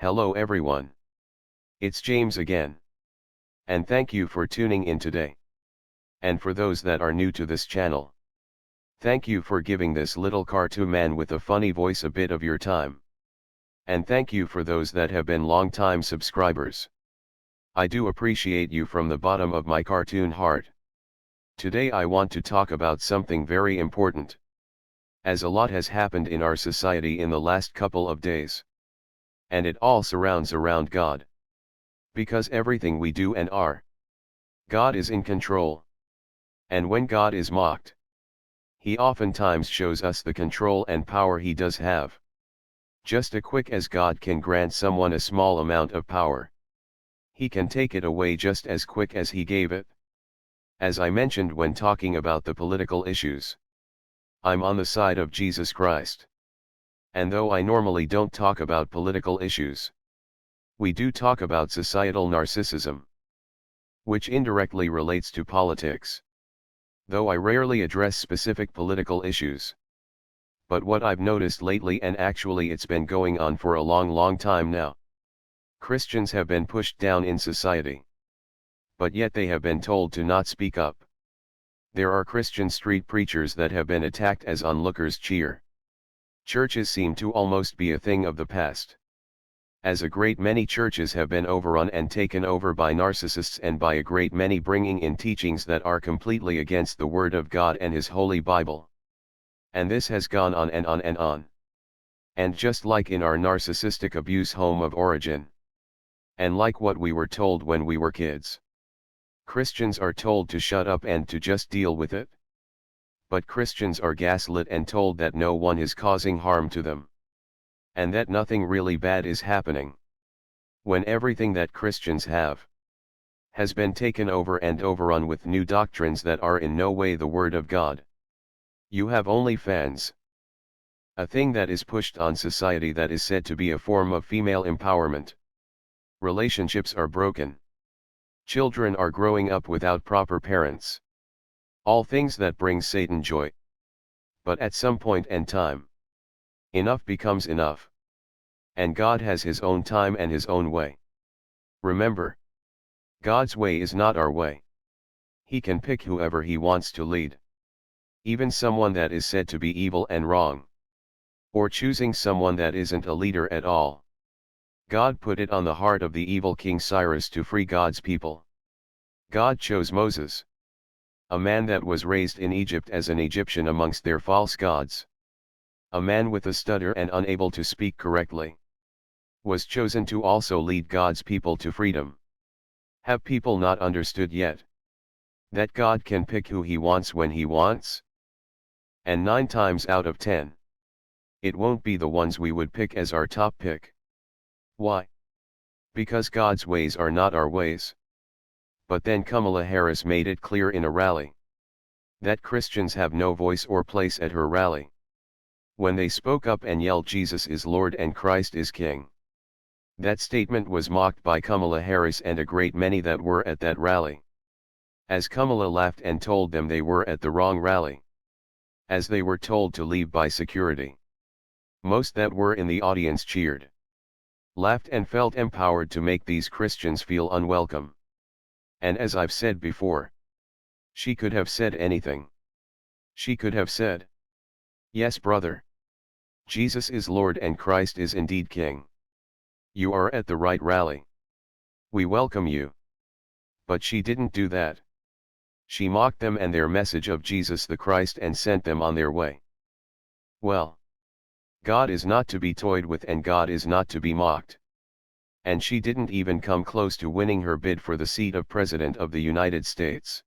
Hello everyone. It's James again. And thank you for tuning in today. And for those that are new to this channel, thank you for giving this little cartoon man with a funny voice a bit of your time. And thank you for those that have been long-time subscribers. I do appreciate you from the bottom of my cartoon heart. Today I want to talk about something very important, as a lot has happened in our society in the last couple of days. And it all surrounds around God. Because everything we do and are, God is in control. And when God is mocked, He oftentimes shows us the control and power He does have. Just as quick as God can grant someone a small amount of power, He can take it away just as quick as He gave it. As I mentioned when talking about the political issues, I'm on the side of Jesus Christ. And though I normally don't talk about political issues, we do talk about societal narcissism, which indirectly relates to politics. Though I rarely address specific political issues. But what I've noticed lately, and actually it's been going on for a long time now, Christians have been pushed down in society. But yet they have been told to not speak up. There are Christian street preachers that have been attacked as onlookers cheer. Churches seem to almost be a thing of the past, as a great many churches have been overrun and taken over by narcissists, and by a great many bringing in teachings that are completely against the Word of God and His Holy Bible. And this has gone on and on and on. And just like in our narcissistic abuse home of origin, and like what we were told when we were kids, Christians are told to shut up and to just deal with it. But Christians are gaslit and told that no one is causing harm to them, and that nothing really bad is happening, when everything that Christians have has been taken over and overrun with new doctrines that are in no way the Word of God. You have OnlyFans, a thing that is pushed on society that is said to be a form of female empowerment. Relationships are broken. Children are growing up without proper parents. All things that bring Satan joy. But at some point in time, enough becomes enough. And God has His own time and His own way. Remember, God's way is not our way. He can pick whoever He wants to lead. Even someone that is said to be evil and wrong. Or choosing someone that isn't a leader at all. God put it on the heart of the evil King Cyrus to free God's people. God chose Moses, a man that was raised in Egypt as an Egyptian amongst their false gods. A man with a stutter and unable to speak correctly, was chosen to also lead God's people to freedom. Have people not understood yet that God can pick who He wants when He wants? And 9 times out of 10, it won't be the ones we would pick as our top pick. Why? Because God's ways are not our ways. But then Kamla Harris made it clear in a rally that Christians have no voice or place at her rally, when they spoke up and yelled Jesus is Lord and Christ is King. That statement was mocked by Kamla Harris and a great many that were at that rally, as Kamala laughed and told them they were at the wrong rally, as they were told to leave by security. Most that were in the audience cheered, laughed and felt empowered to make these Christians feel unwelcome. And as I've said before, she could have said anything. She could have said, "Yes, brother. Jesus is Lord and Christ is indeed King. You are at the right rally. We welcome you." But she didn't do that. She mocked them and their message of Jesus the Christ and sent them on their way. Well, God is not to be toyed with and God is not to be mocked. And she didn't even come close to winning her bid for the seat of President of the United States.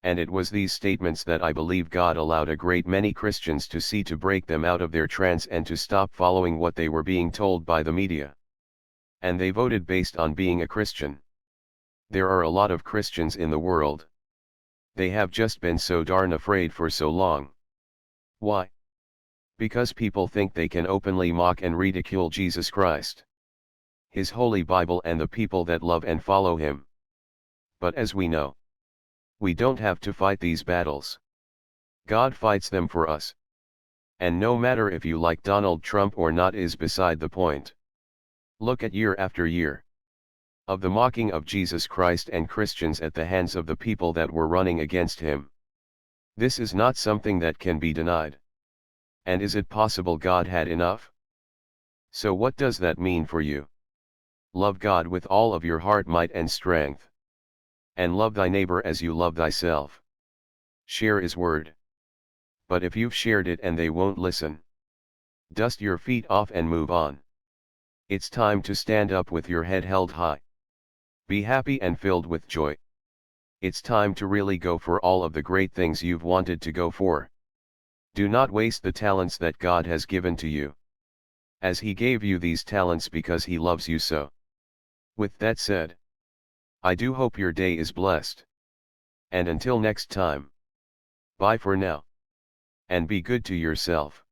And it was these statements that I believe God allowed a great many Christians to see to break them out of their trance and to stop following what they were being told by the media. And they voted based on being a Christian. There are a lot of Christians in the world. They have just been so darn afraid for so long. Why? Because people think they can openly mock and ridicule Jesus Christ, His Holy Bible and the people that love and follow Him. But as we know, we don't have to fight these battles. God fights them for us. And no matter if you like Donald Trump or not is beside the point. Look at year after year of the mocking of Jesus Christ and Christians at the hands of the people that were running against him. This is not something that can be denied. And is it possible God had enough? So what does that mean for you? Love God with all of your heart, might and strength. And love thy neighbor as you love thyself. Share his word. But if you've shared it and they won't listen, dust your feet off and move on. It's time to stand up with your head held high. Be happy and filled with joy. It's time to really go for all of the great things you've wanted to go for. Do not waste the talents that God has given to you, as He gave you these talents because He loves you so. With that said, I do hope your day is blessed. And until next time, bye for now. And be good to yourself.